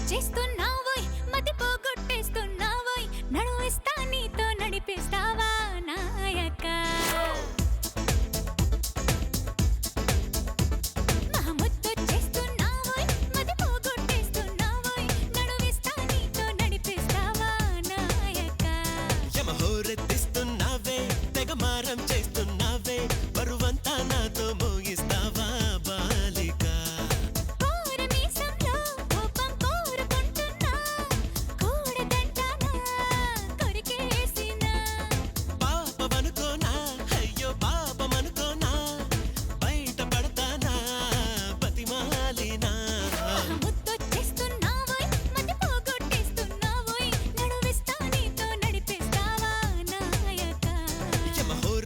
చేస్తున్నావోయ్ మతి పోగొట్టేస్తున్నావోయ్ నడువిస్తా నీతో నడిపిస్తావా నాయక మహముద్దు చేస్తున్నావోయ్ మతి పోగొట్టేస్తున్నావోయ్ నడువిస్తా నీతో నడిపిస్తావా నాయక యమహోరెత్తిస్తున్నావే తెగమారం చేస్తున్నావే బరువంతా నాతో మోగిస్తావా బాలిక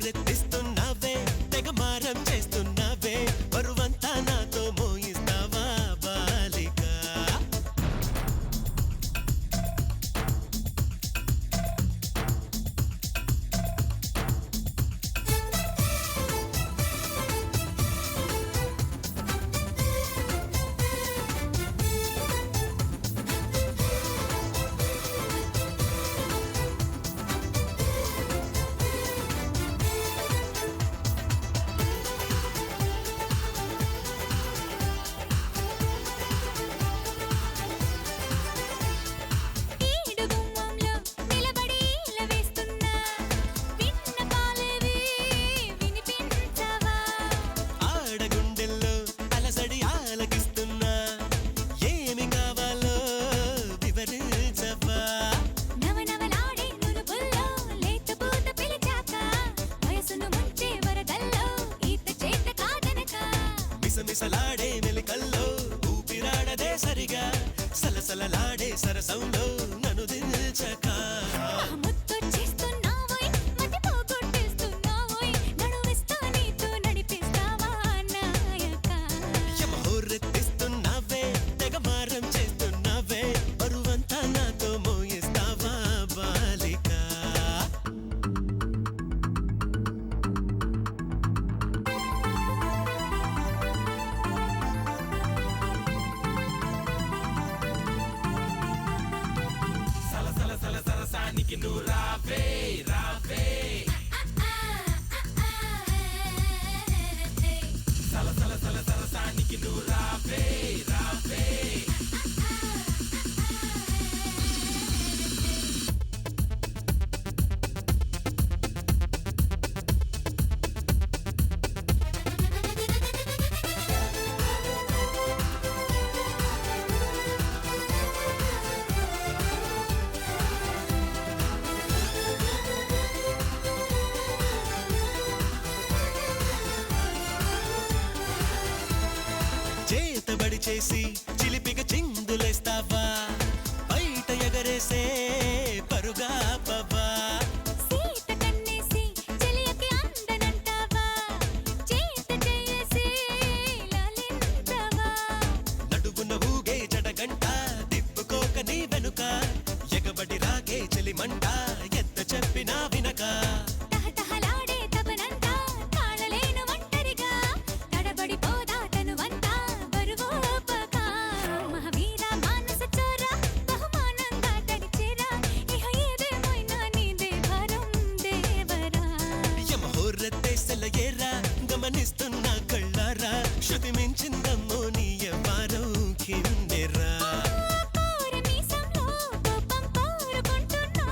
రెత్తిస్తున్నావే తెగమారం చేస్తున్నావే బరువంతా నాతో మోయిస్తావా బాలిక మిసలాడే మెలికల్లో ఊపిరాడదే సరిగా సలసలలాడే సరసంలో నన్ను దిల్చక ముద్దు చేస్తున్నావోయ్ మతి పోగొట్టేస్తున్నావోయ్ నడువిస్తా నీతో నడిపిస్తావా నాయక యమహోరెత్తిస్తున్నావే తెగమారం చేస్తున్నావే బరువంతా నాతో మోయిస్తావా బాలిక సరసానికి నువ్వు రావే రావే సరసానికి నువ్వు రావే రావే చేతబడి చేసి చిలిపిగా చిందులేస్తావా బయట ఎగరేసే పరుగా పవా సీత కన్నేసి చెలియకి అందనంటావా చేత చేసి లాలించవా నడువున ఊగే జడగంట తిప్పుకోక నీ వెనుక ఎగబడి రాగే చెలిమంట ఎంత చెప్పినా వినక తహతహలాడే తపనంతా తాళలేను ఒంటరిగా తడబడిపోదా తనువంతా బరువోపక మహావీర మానస చోర బహుమానంగా తడిచేరా ఇహ ఏదేమైనా నీదే భారం దేవరా యమహోరెత్తేసల ఏరా గమనిస్తున్నా కళ్ళారా శృతి మించిందమ్మో నీ వారం కిందెరా కోరమీసంలో కోపం కోరుకుంటున్నా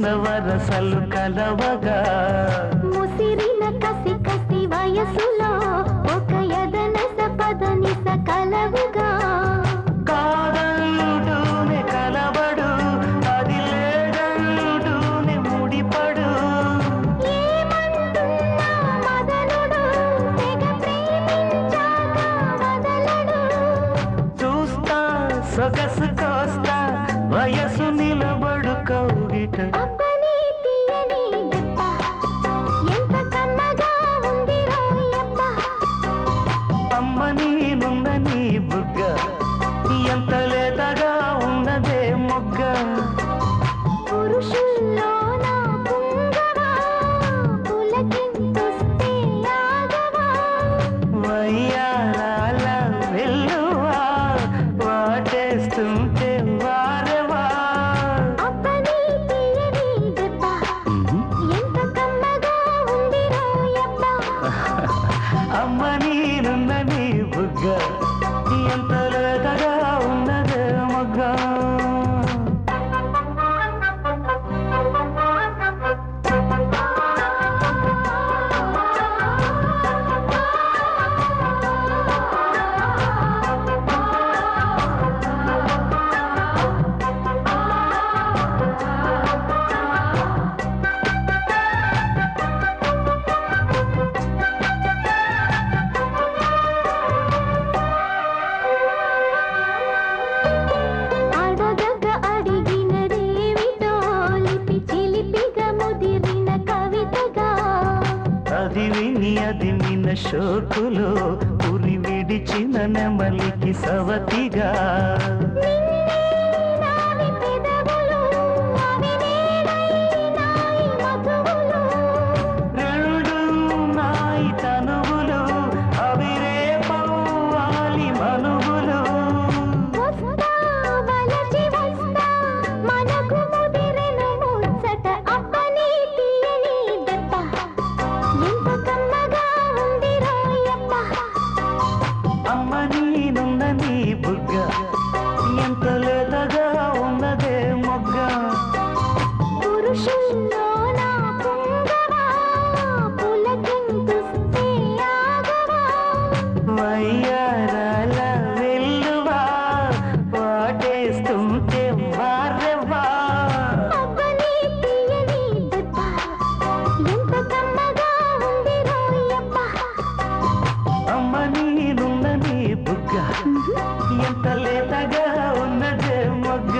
మనసున వరసలు కలవగా ముసిరిన కసి కసి వయసులో ఒక యదనస పదనిస కలవుగా కాదంటూనే కలబడు అది లేదంటూనే ముడిపడు ఏమంటున్నా మదనుడు తెగ ప్రేమించాక వదలడు చూస్తా సొగసు కోస్తా వయసు నిలబడు కౌగిట అబ్బని తీయని దెబ్బ ఎంత కమ్మగా ఉంది రోయప్ప అమ్మ నేనుందని బుగ్గ ఎంత లేతగా ఉన్నదే మొగ్గ పురుషుల్లో నా పుంగవా పులకింతొస్తే ఆగవా వయ్యారాల వెల్లువా వాటేస్తుంటే వారవా అబ్బని తీయని దెబ్బ ఎంత కమ్మగా ఉంది రోయప్ప అమ్మ నేనుందని బుగ్గ ఎంత లేతగా ఉన్నదే మొగ్గ అడగక అడిగినదేమిటో లిపి చిలిపిగా ముదిరిన కవితగా అది విని అది నిన్న షోకులో ఉరి విడిచిన నెమలికి సవతిగా నావి పెదవులు అవి నేనైనాయి మధువులు రెండు నాయి తనువులు అవి రేపవ్వాలి మనువులు వస్తా వలచి వస్తా మనకు ముదిరెను ముచ్చట అబ్బని తీయని దెబ్బ ఎంత కమ్మగా ఉంది రోయప్ప అమ్మ నేనుందని బుగ్గ ఎంత లేతగా ఉన్నదే మొగ్గ పురుషుల్లో నా పుంగవా పులకింతొస్తే ఆగవా వయ్యారాల వెల్లువా వాటేస్తుంటే వారెవా అబ్బని తీయని దెబ్బ ఎంత కమ్మగా ఉంది రోయప్ప అమ్మ నేనుందని బుగ్గ ఎంత లేతగా ఉన్నదే మొగ్గ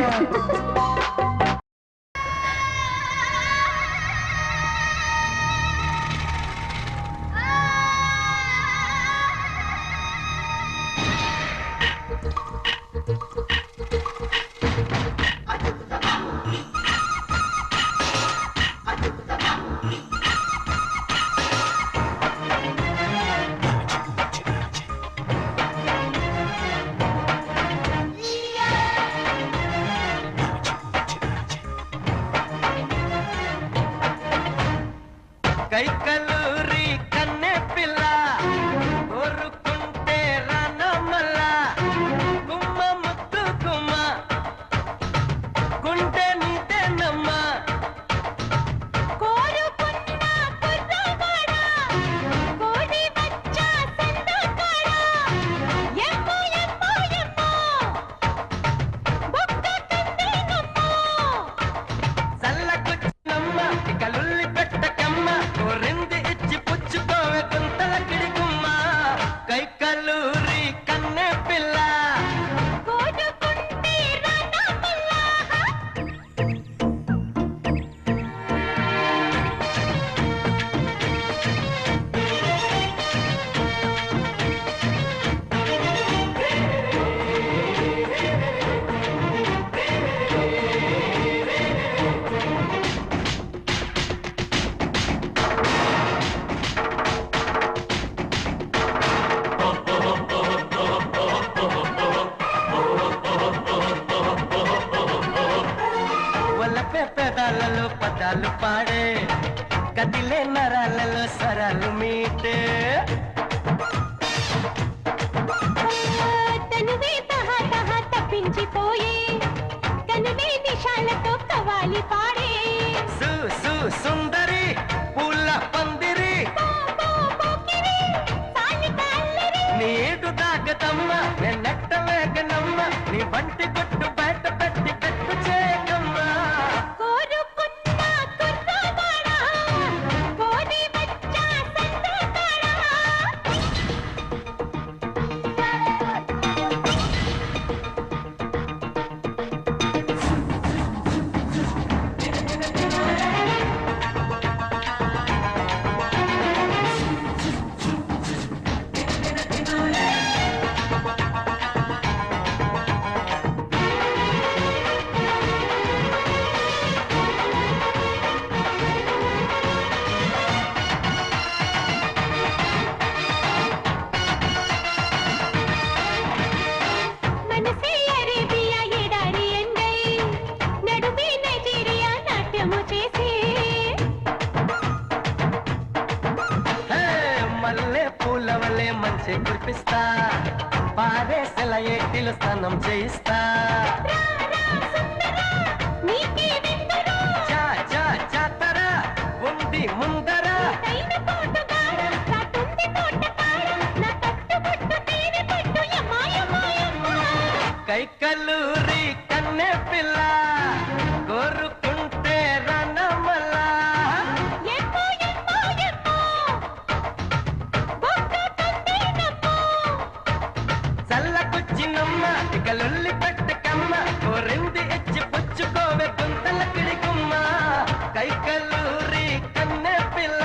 కైకలూరి కన్నె పిల్ల కోరుకుంటే రానమల్ల గుమ్మ ముద్దు గుమ్మ గుండె నీదేనమ్మ కోరుకున్న కుర్రవాడా కోడి బచ్చా సందకాడా ఎమ్మో ఎమ్మో ఎమ్మో బొక్క కందేనమ్మో చల్లకొచ్చినమ్మ ఇక లుల్లి పెట్టకమ్మ కోరింది ఇచ్చి పుచ్చుకోవే గుంతల కిడిగుమ్మ కైకలూరి కన్నె పిల్ల కోరుకుంటే రానమల్లా వలపే పెదాలలో పదాలు పాడే కదిలే నరాలలో సరాలు మీటే తనువే తహా తహా తప్పించిపోయే కనువే నిషాలతో కవాలి పాడే సు సు సుందరి పూల పందిరి నీటు తాకతమ్మ నెన్నట్ట వేగనమ్మ నీ వంటి కొట్టు బయట పెట్టి పెట్టు చేయకమ్మా మల్లె పూల వల్లే మంచి కురిపిస్తా పారేసెల ఏటిలో స్నానం చేయిస్తా చా చా చాతరా ఉంది ముందరా కైకలూరి కన్నె పిల్ల కోరుకుంటే రనమల్లా చల్లకొచ్చినమ్మ ఇక లొల్లి పెట్టకమ్మ కోరింది ఇచ్చి పుచ్చుకోవే గుంతల కిడికుమ్మ కైకలూరి కన్నె పిల్ల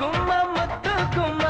గుమ్మ ముద్దు గుమ్మ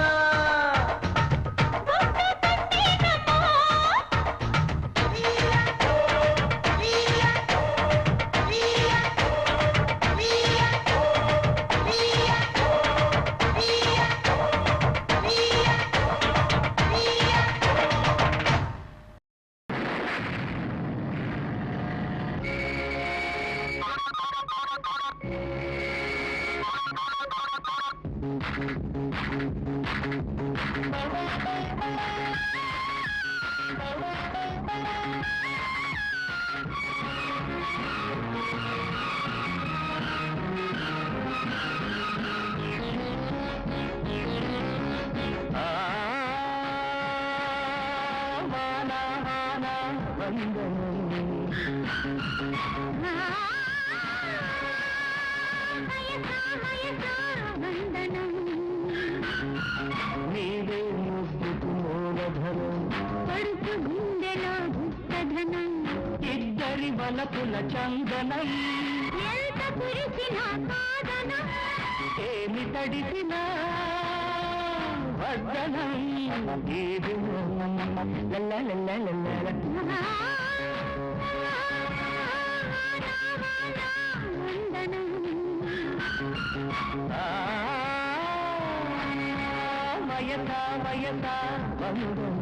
నీవే ముద్దుకు మూలధనం పడుకు గుండెలో గుప్తధనం ఇద్దరి వలపుల చందనం ఎంత కురిసిన కాదనం ఏమి తడిసినా వద్దనం ఇది వయస వయస వందనం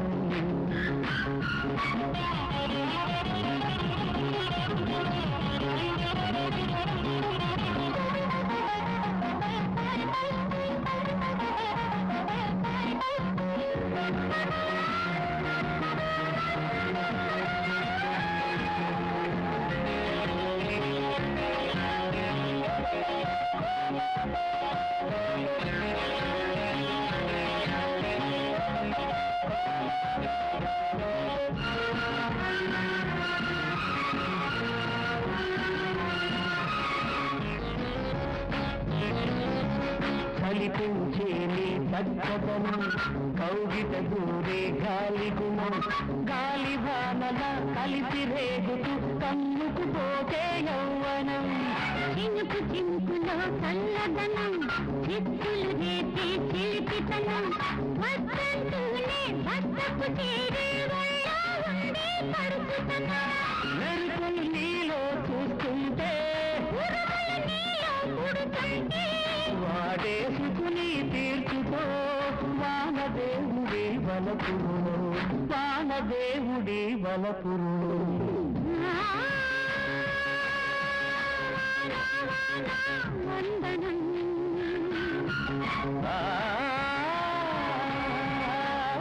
కలిపించేని తగ్గదనం కౌగిట దూరే గాలి గుణం గాలి వానల కలిసి రేగుతూ కన్నుకు పోతే యౌవనం చినుకు చింకులో చల్లదనం చిక్కులు రేపే చిలిపితనం వద్దంటూనే వద్దకు చేరే వల్ల ఉండే పరుపుతనం మెరుపులు నీలో చూస్తుంటే నీలో పుడుతుంటే వాడేసుకుని తీర్చుకో వానదేవుడి వలపురుడు వానదేవుడి వలపురుడు వందనం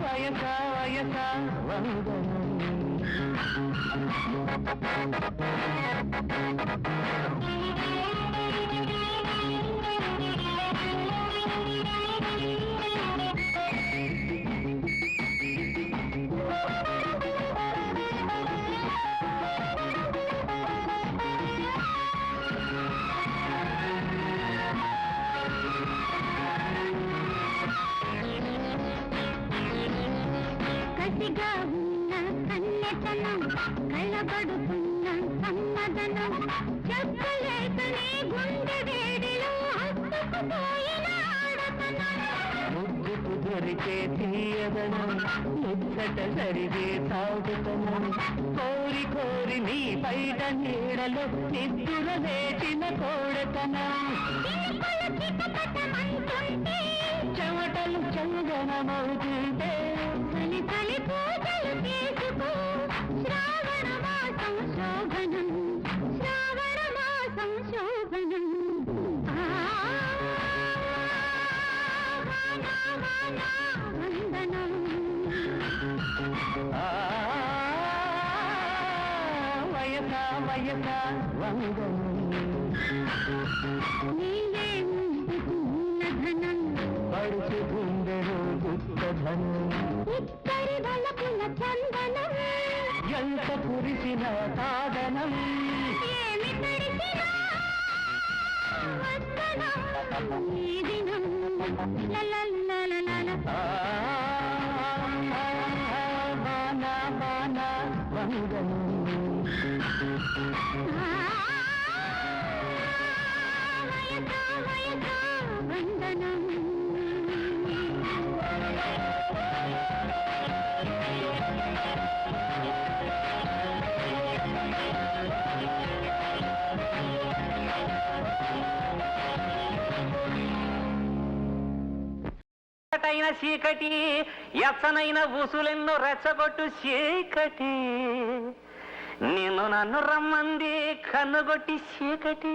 వయస వయస వందనం కసిగా ఉన్న కన్నెతనం కళ్ళబడుతున్న సమ్మదనం చెప్పలేకనే గుండె వేడిలో హత్తుకుపోయిన ఆడతనం ముద్దుకు దొరికే తీయదనం ముచ్చట సరిగే సాగుతనం కోరి కోరి నీ బయట నీడలో నిద్దుర లేచిన కోడతనం చిటపటమంటుంటే చెమటలు చందనమవుతుంటే చలి చలి పూజలు చేసుకో శ్రావణ మాసం శోభనం శ్రావణ మాసం శోభనం వందనం వయస వయస వందనం నీయే ముందుకున్న ధనం పడుచు గుండెలు గుప్తధనం ఇద్దరి వలపుల చందనం ఎంత కురిసిన సాధనం ఏమి తడిసినా వందనం ఈ దినం లలలలలల బాణ బాణ వందనం వందనం చీకటైన చీకటి ఎచ్చనైన ఊసులెన్నో రెచ్చగొట్టు చీకటి నిన్ను నన్ను రమ్మంది కన్నుగొట్టి చీకటి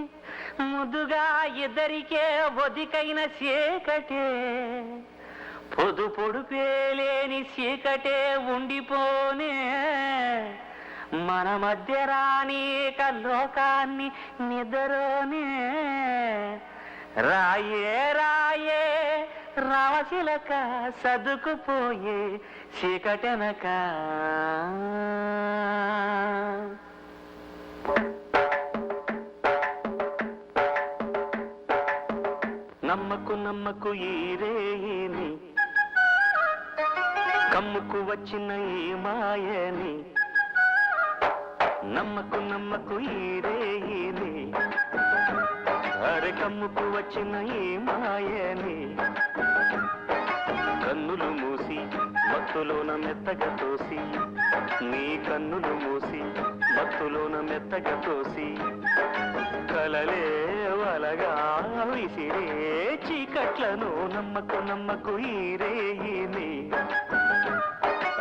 ముద్దుగా ఇద్దరికే ఒదికైన చీకటే పొదు పొడుపేలేని చీకటే ఉండిపోనే మన మధ్య రాని లోకాన్ని నిద్రనే రాయే రాయే రావశిలక సదుకుపోయే చీకటెనక నమ్మకు నమ్మకు ఈ రేయిని కమ్ముకు వచ్చిన ఈ మాయని నమ్మకు నమ్మకు ఈ రేయిని అరే కమ్ముకు వచ్చిన ఈ మాయని కన్నులు మూసి మత్తులోన మెత్తగా తోసి నీ కన్నులు మూసి మత్తులోన మెత్తగా తోసి కలలే వలగా విసిరే చీకట్లను నమ్మకు నమ్మకు ఈ రేయిని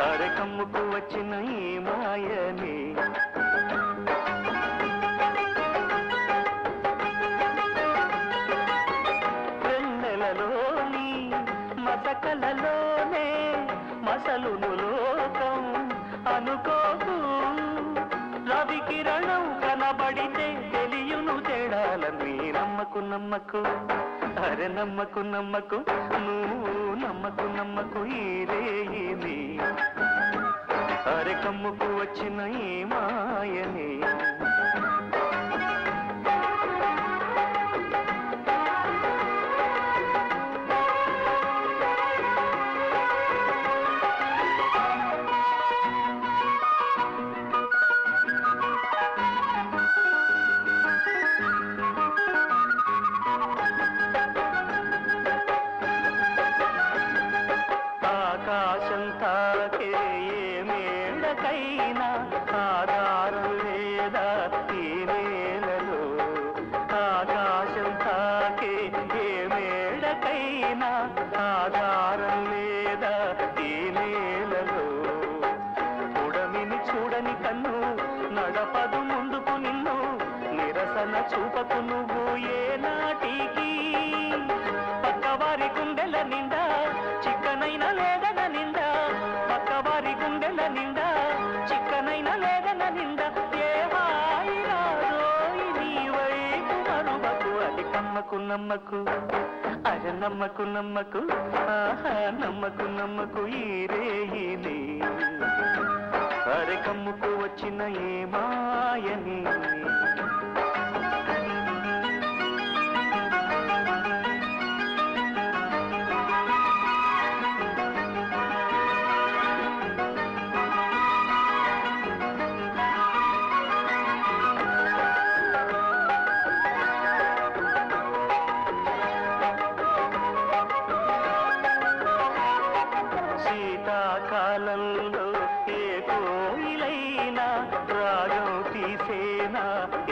అరే కమ్ముకు వచ్చిన ఈ మాయని వెన్నెలలోని మసకలలోనే మసలును లోకం అనుకోకు రవి కిరణం కనబడితే తెలియును తేడాలని నమ్మకు నమ్మకు అరే నమ్మకు నమ్మకు నువ్వు నమ్మకు నమ్మకు ఈ రేయిని అరే కమ్ముకు వచ్చిన ఈ మాయని ఆకాశం తాకే ఏ మేడకైనా ఆధారం లేదా ఈ నేలలో ఆకాశం తాకే ఏ మేడకైనా ఆధారం లేదా ఈ నేలలో ఉడమిని చూడని కన్ను నడపదు ముందుకు నిన్ను నిరసన చూపకు నువ్వు ఏ నాటికి పక్కవారి గుండెల నిండా చిక్కనైన లేదన నిండా పక్కవారి గుండెల నిండా చిక్కనైన లేదన నిండా నమ్మకు అరే నమ్మకు నమ్మకు ఆహా నమ్మకు నమ్మకు ఈ రేయిని అరే కమ్ముకు వచ్చిన ఏ మాయని శీతాకాలంలో ఏ కోయిలైనా రాగం తీసేనా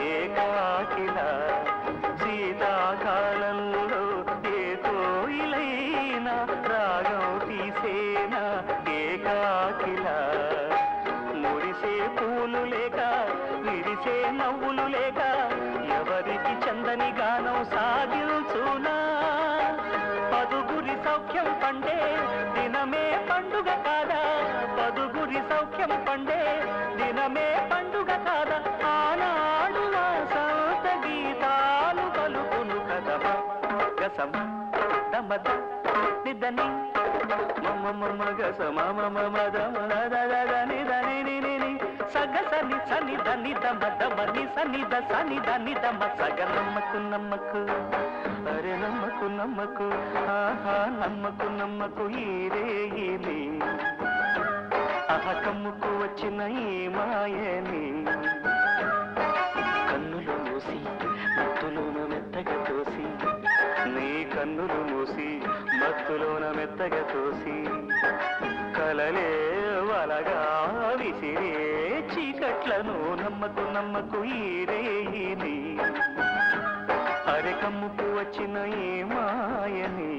ఏకాకిలా శీతాకాలంలో ఏ కోయిలైనా రాగం తీసేనా ఏకాకిలా మురిసే పూలు లేక విరిసే నవ్వులు లేక ఎవరికి చందని గానం సాగించునా పదుగురి సౌఖ్యం పండే దినమే పండుగ కాదా పదుగురి సౌఖ్యం పండే దినమే పండుగ కాదా ఆనాడు వసంత గీతాలు పలుకును కదమా గసమ దమద నిదని మమ మమ గసమ మమ మదని దని సగసని సని దని దమ దమని సని ద సని దని దమ సగ నమ్మకు నమ్మకు అరే నమ్మకు నమ్మకు ఆహా నమ్మకు నమ్మకు ఈ రేయిని ఆహా కమ్ముకు వచ్చిన ఈ మాయని కన్నులు మూసి మత్తులోన మెత్తగా తోసి నీ కన్నులు మూసి మత్తులోన మెత్తగా తోసి కలలే వలగా విసిరే చీకట్లను నమ్మకు నమ్మకు ఈ రేయిని అరే కమ్ముకు వచ్చిన ఈ మాయని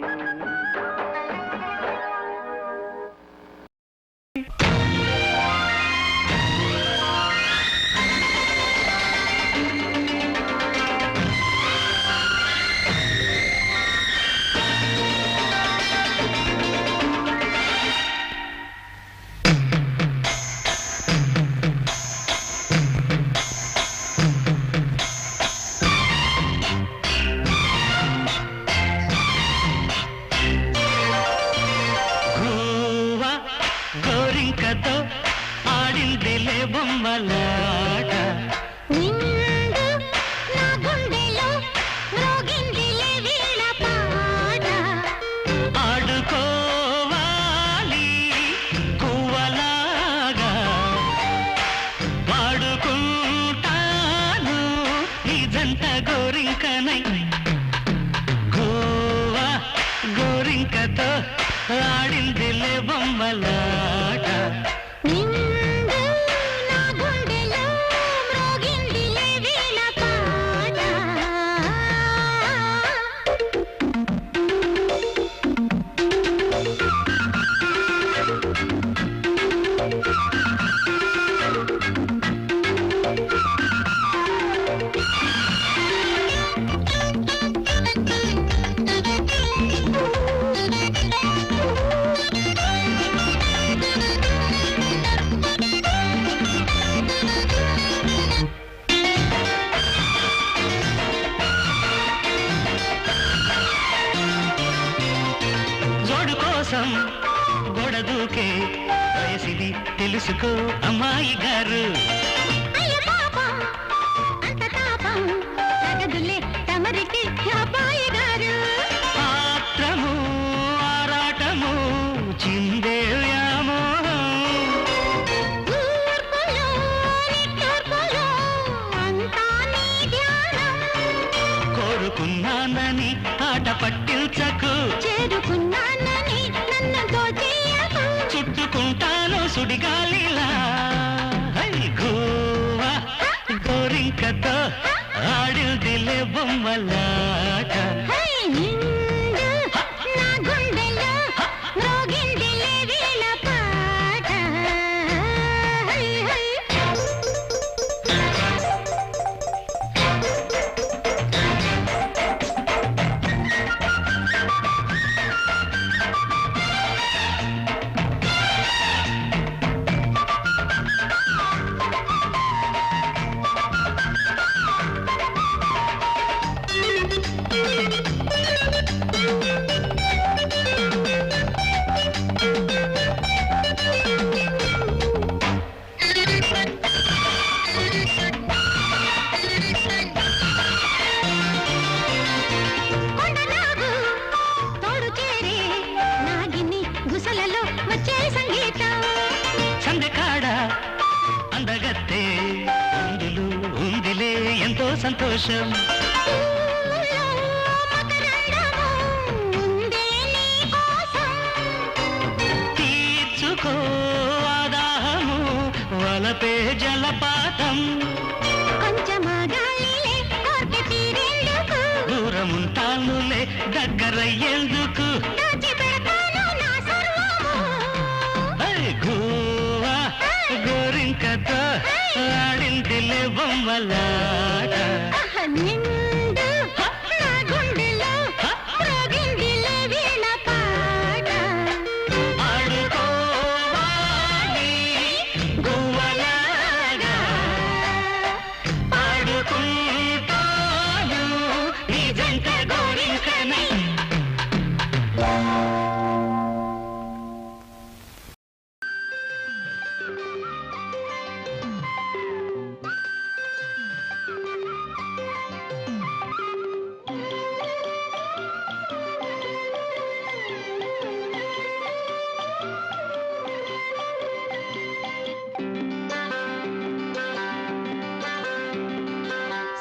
గోరింకతో ఆడిందిలే బొమ్మలాట నిండు నా గుండెలో మ్రోగిందిలే వీణ పాట ఆడుకోవాలి కువ్వలాగా వాడుకుంటాను ఇదంత గోరింకనై గోవా గోరింకతో ఆడిందిలే బొమ్మలాట నిండు నా గుండెలో మ్రోగిందిలే వీణ పాట జోడు కోసం గొడదూకే వయసిది తెలుసుకో అమ్మాయి గారు అయ్య పాపం అంత తాపం తగదులే తమరికి అబ్బాయి గారు ఆత్రము ఆరాటము చిందే వ్యామోహం ఊర్పులో నిట్టూర్పులో అంతా నీ ధ్యానం కోరుకున్నానని ఆట పట్టించకు చేరుకున్నానని నన్ను దోచేయకు చుట్టుకుంటాను సుడిగాలిలా హై గోవా గోరింకతో ఆడిందిలే బొమ్మలాట హై నిండు నా గుండెలో మ్రోగిందిలే వీణ పాట హై హై సంతోషం. పూలో మకరందము ఉందే నీ కోసం. తీర్చుకో ఆదాహము వలపే జలపాతం. కొంచెమా గాలిలే కోర్కె తీరేందుకు. దూరముంటానులే దగ్గరయ్యేందుకు. దాచిపెడతాను నా సర్వము. గువ్వా గోరింకతో ఆడిందిలే బొమ్మలాట. నిండు నా గుండెలో మ్రోగిందిలే వీణ పాట. ఆడుకోవాలి గువ్వలాగా ఆడుకుంటాను నీ జంట గోరింకనై.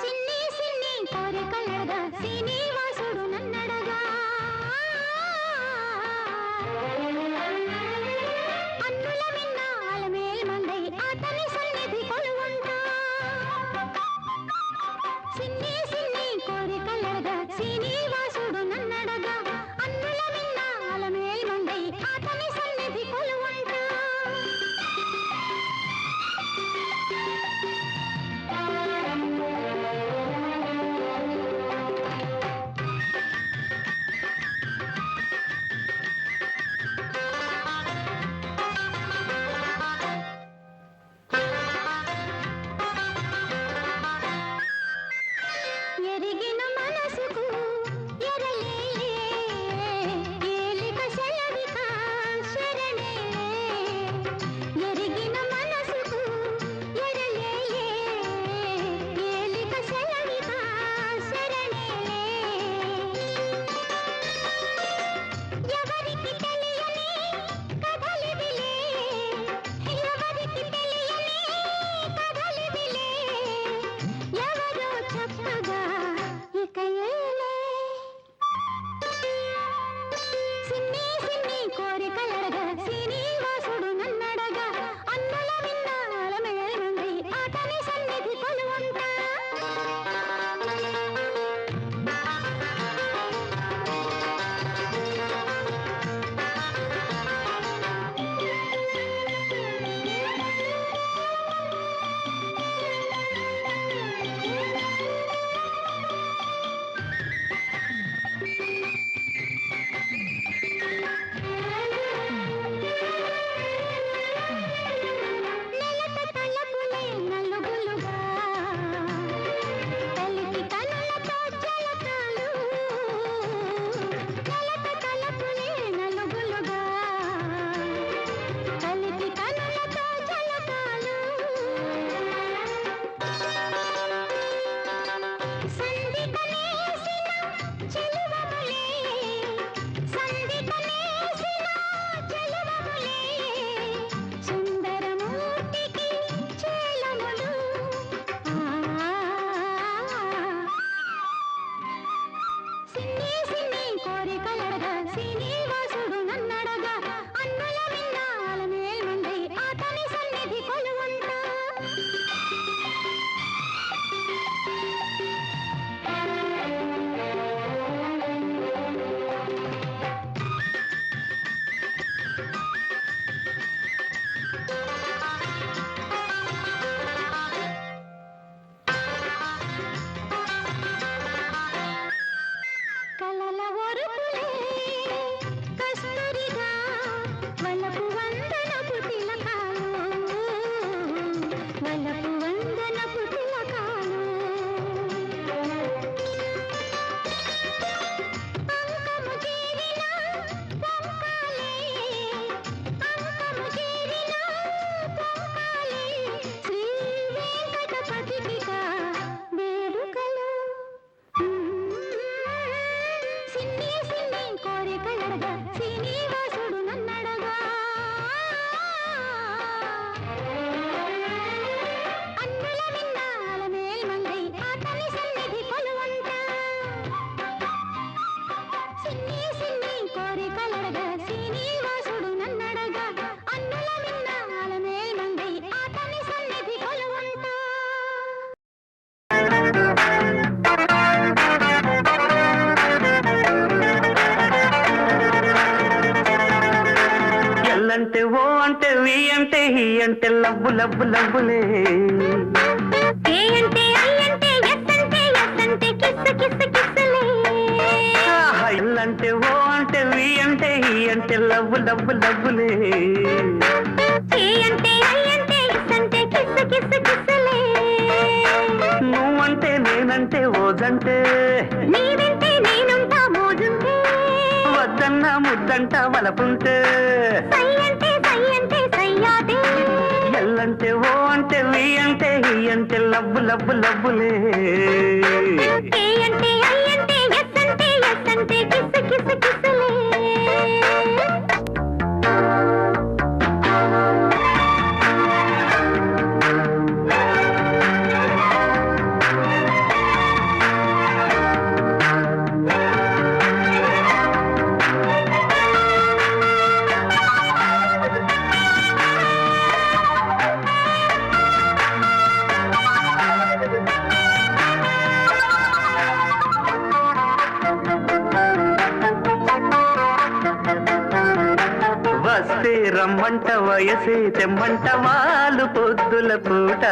సిన్ని సిన్ని కోరికలడగా శ్రీనివాసుడు నన్నడగా. అన్నుల మిన్న అలమేల్ మందై అతని సన్నిధి కొలువంట. సిన్ని సిన్ని కోరికలడగా శ్రీనివాసుడు నన్నడగా. అన్నుల మిన్న అలమేల్ మందై అతని సన్నిధి కొలువంట. ఎరిగిన మనసుకు ఎరలేలే ఏలిక సెలవిక శరణేలే. ఎరిగిన మనసుకు ఎరలేలే ఏలిక సెలవిక శరణేలే. ఎవరికి తెలియని కథలివిలే. ఎవరికి తెలియని కథలివిలే. ఎవరో చెప్పగా ఇక ఏలే. సిన్ని సిన్ని కోరికలడగా శ్రీనివాసుడు నన్నడగా. అన్నుల మిన్న అలమేల్ మందై అతని సన్నిధి కొలువంట. నెలత తలపులే నలుగులుగా తలికి కనులతో జలకాలు. నెలత తలపులే నలుగులుగా తలికి కనులతో జలకాలు. సంధికనేసిన చెలువములే. సంధికనేసిన చెలువములే. సుందరమూర్తికి చేలములు. సిన్ని సిన్ని కోరికలడగా శ్రీనివాసుడు నన్నడగా. అన్నుల మిన్న అలమేల్ మందై అతని సన్నిధి కొలువంట. అంటే వి అంటే హి అంటే లవ్వు లవ్వు లవ్వులే ఏ అంటే ఐ అంటే ఎస్ అంటే ఎస్ అంటే కిస్ కిస్ కిస్లే ఎల్ అంటే ఓ అంటే వి అంటే హి అంటే లవ్వు లవ్వు లవ్వులే ఏ అంటే ఐ అంటే ఎస్ అంటే కిస్ కిస్ కిస్లే నువ్వంటే నేనంటే ఓజంటే నీవంటే నేనుంటా మోజుంటే వద్దన్న ముద్దంట వలపుంటే సై అంటే సయ్యాదే ఎల్లంటే ఓ అంటే వి అంటే హి అంటే లవ్వు లవ్వు లవ్వులే ఏ అంటే ఐ అంటే ఎస్ అంటే కిస్ కిస్ కిస్లే వస్తే రమ్మంట వయసే తెమ్మంట వాళ్ళు పొద్దుల పూట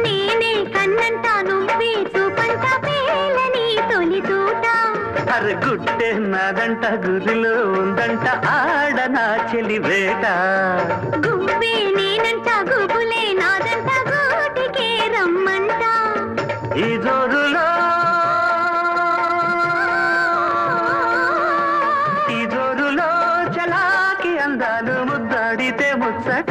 నేనే కన్నంట నువ్వే చూపంట పేలని తొలి తూట అరే గుడ్డే నాదంట గుదిలో ఉందంట ఆడ నా చెలి వేట గువ్వే నేనంట గుబులే నాదంట గూటికే రమ్మంట ఈ జోరులో చలాకి అందాలు ముద్దాడితే ముచ్చట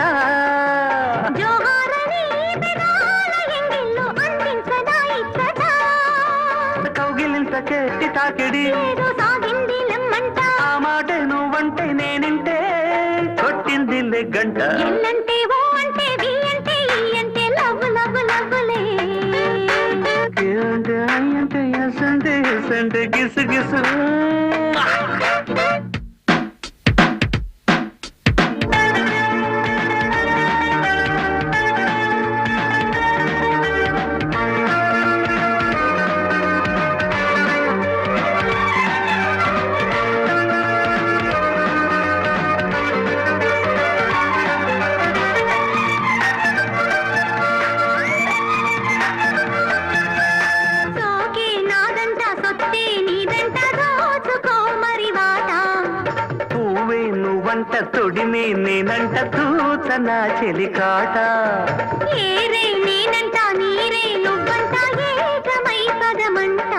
జోహారని పెదాల ఎంగిల్లో అందించదా ఇచ్చట కౌగిలింత కేటి తాకిడి ఏదో సాగింది లెమ్మంట ఆ మాట నువ్వంటే నేనింటే కొట్టింది గంట ఎల్లంటే ఓ అంటే వి అంటే ఈ అంటే లవ్వు లవ్వు లవ్వులే ఏ అంటే ఐ అంటే ఎస్ అంటే గిసు గిసు సోకే నాదంట సొత్తే నీదంట దోచుకో మరి వాట పువ్వే నువ్వంట తొడిమే నేనంట తూచనా చెలికాట ఏరే నేనంట నీరే నువ్వంట ఏకమై పదమంట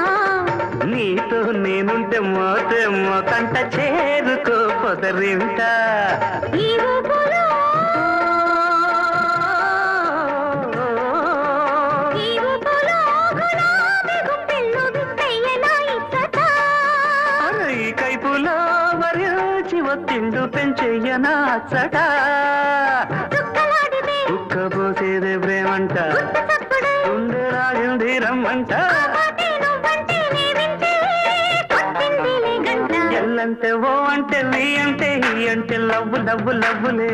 నీతో నేనుంటే మోతే మోతంట చేరుకో పొదరింట ఈ ఊపులో గులాబీ గుప్పెళ్ళు విప్పయ్యనా ఇచ్చట ఈ కైపులో మరిచి ఒత్తిండు పెంచెయ్యనా అచ్చట చుక్కలాడితే ఉక్కపోసేదే ప్రేమంట గుట్ట చప్పుడు గుండె రాగింది రమ్మంట పాటే నువ్వంటే నీ వింటే కొట్టిందిలే గంట ఎల్లంటే ఓ అంటే వి అంటే హి అంటే లవ్వు లవ్వు లవ్వులే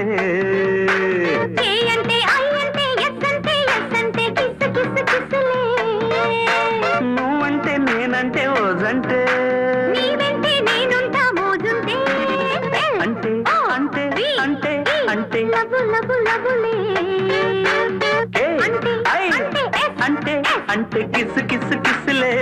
ఏ అంటే ఐ అంటే ఎస్ అంటే కిస్ కిస్ కిస్లే నువ్వంటే నేనంటే ఓజంటే నీవెంటే నేనుంటా మోజుంటే అంటే అంటే అంటే అంటే లవ్వు లవ్వు లవ్వులే ఏ అంటే ఐ అంటే ఎస్ అంటే అంటే కిసు కిసు కిసులే